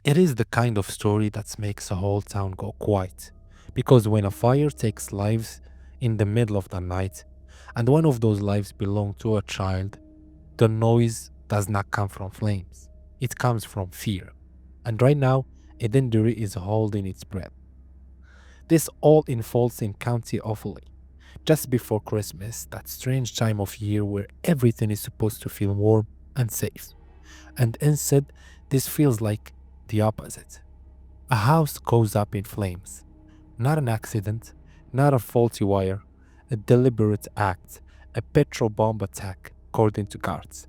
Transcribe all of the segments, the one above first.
It is the kind of story that makes a whole town go quiet. Because when a fire takes lives in the middle of the night, and one of those lives belong to a child, the noise does not come from flames. It comes from fear. And right now, Edenderry is holding its breath. This all unfolds in County Offaly, just before Christmas, that strange time of year where everything is supposed to feel warm and safe. And instead, this feels like the opposite. A house goes up in flames. Not an accident, not a faulty wire, a deliberate act, a petrol bomb attack, according to Gards,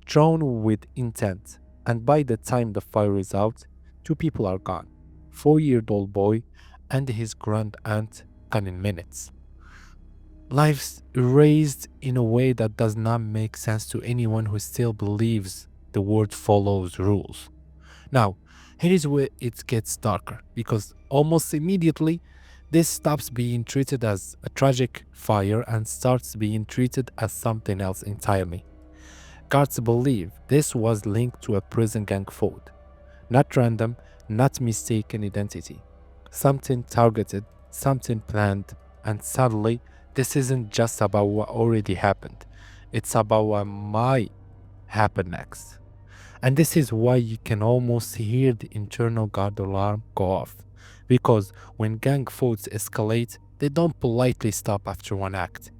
drawn with intent. And by the time the fire is out, two people are gone: 4-year-old boy and his grandaunt gone in minutes. Lives erased in a way that does not make sense to anyone who still believes the world follows rules. Now, here is where it gets darker, because almost immediately this stops being treated as a tragic fire and starts being treated as something else entirely. Guards believe this was linked to a prison gang feud. Not random, not mistaken identity. Something targeted, something planned, and suddenly this isn't just about what already happened. It's about what might happen next. And this is why you can almost hear the internal guard alarm go off. Because when gang feuds escalate, they don't politely stop after one act.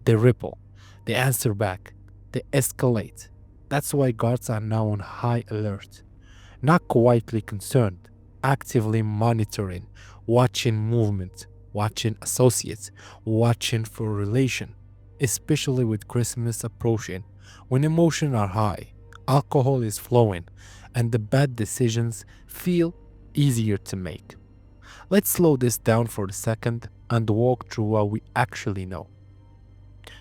They ripple, they answer back, they escalate. That's why guards are now on high alert. Not quietly concerned, actively monitoring, watching movement, watching associates, watching for relation, especially with Christmas approaching, when emotions are high, alcohol is flowing, and the bad decisions feel easier to make. Let's slow this down for a second and walk through what we actually know.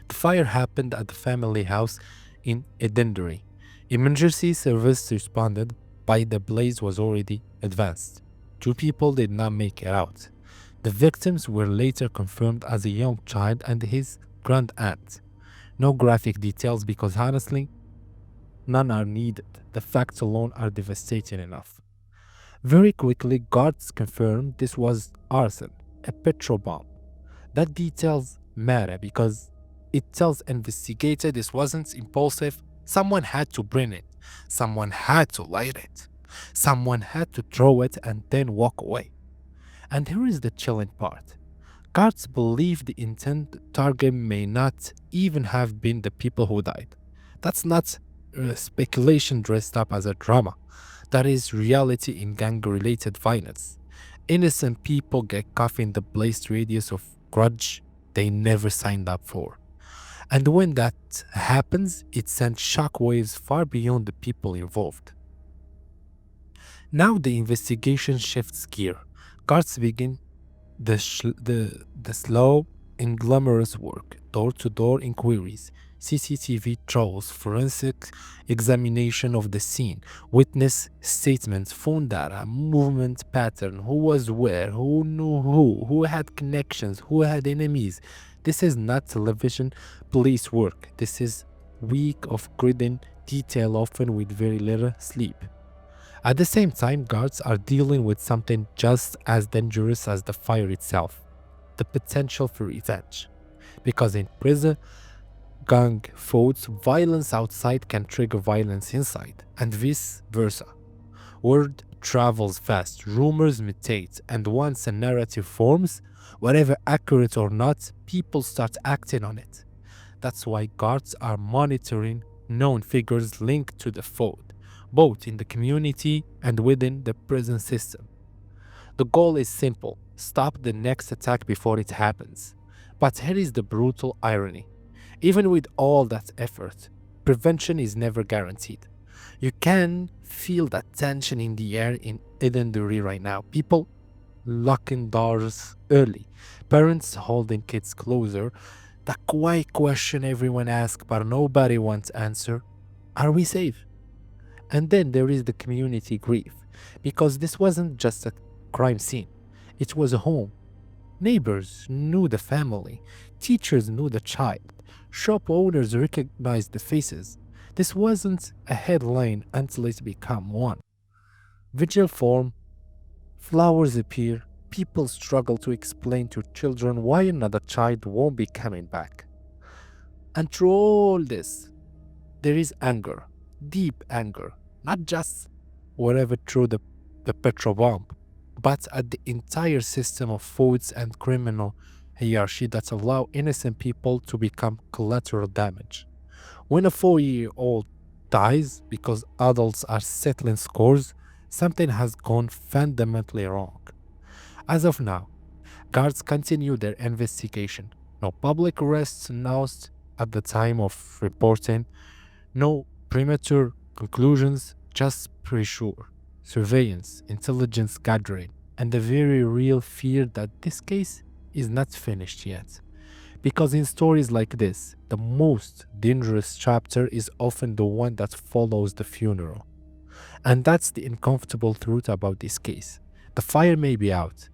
The fire happened at the family house in Edenderry. Emergency service responded, but the blaze was already advanced. Two people did not make it out. The victims were later confirmed as a young child and his grandaunt. No graphic details because honestly, none are needed. The facts alone are devastating enough. Very quickly, guards confirmed this was arson, a petrol bomb. That details matter because it tells investigators this wasn't impulsive. Someone had to bring it. Someone had to light it. Someone had to throw it and then walk away. And here is the chilling part. Guards believe the intended target may not even have been the people who died. That's not speculation dressed up as a drama. That is reality in gang-related violence. Innocent people get caught in the blazed radius of grudge they never signed up for. And when that happens, it sends shockwaves far beyond the people involved. Now the investigation shifts gear. Guards begin the slow and glamorous work, door-to-door inquiries, CCTV trolls, forensic examination of the scene, witness statements, phone data, movement pattern, who was where, who knew who had connections, who had enemies. This is not television police work. This is week of gritting detail, often with very little sleep. At the same time, guards are dealing with something just as dangerous as the fire itself: the potential for revenge. Because in prison, gang feuds, violence outside can trigger violence inside, and vice versa. Word travels fast, rumors mutate, and once a narrative forms, whatever accurate or not, people start acting on it. That's why guards are monitoring known figures linked to the feud, both in the community and within the prison system. The goal is simple: stop the next attack before it happens. But here is the brutal irony. Even with all that effort, prevention is never guaranteed. You can feel that tension in the air in Edenderry right now. People locking doors early, parents holding kids closer. The quiet question everyone asks but nobody wants answer: are we safe? And then there is the community grief, because this wasn't just a crime scene, it was a home. Neighbors knew the family, teachers knew the child, shop owners recognized the faces. This wasn't a headline until it became one. Vigil form, flowers appear, people struggle to explain to children why another child won't be coming back. And through all this, there is anger, deep anger, not just wherever through the petrol bomb, but at the entire system of feuds and criminal hierarchy that allow innocent people to become collateral damage. When a 4-year-old dies because adults are settling scores, something has gone fundamentally wrong. As of now, guards continue their investigation. No public arrests announced at the time of reporting, no premature conclusions, just pressure, surveillance, intelligence gathering, and the very real fear that this case is not finished yet. Because in stories like this, the most dangerous chapter is often the one that follows the funeral. And that's the uncomfortable truth about this case. The fire may be out,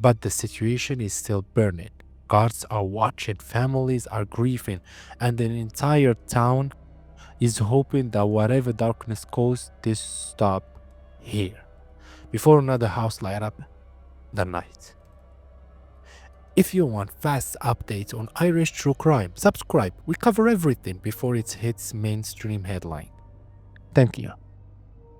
but the situation is still burning. Guards are watching, families are grieving, and an entire town is hoping that whatever darkness caused this stop here, before another house light up the night. If you want fast updates on Irish true crime, subscribe. We cover everything before it hits mainstream headline. Thank you.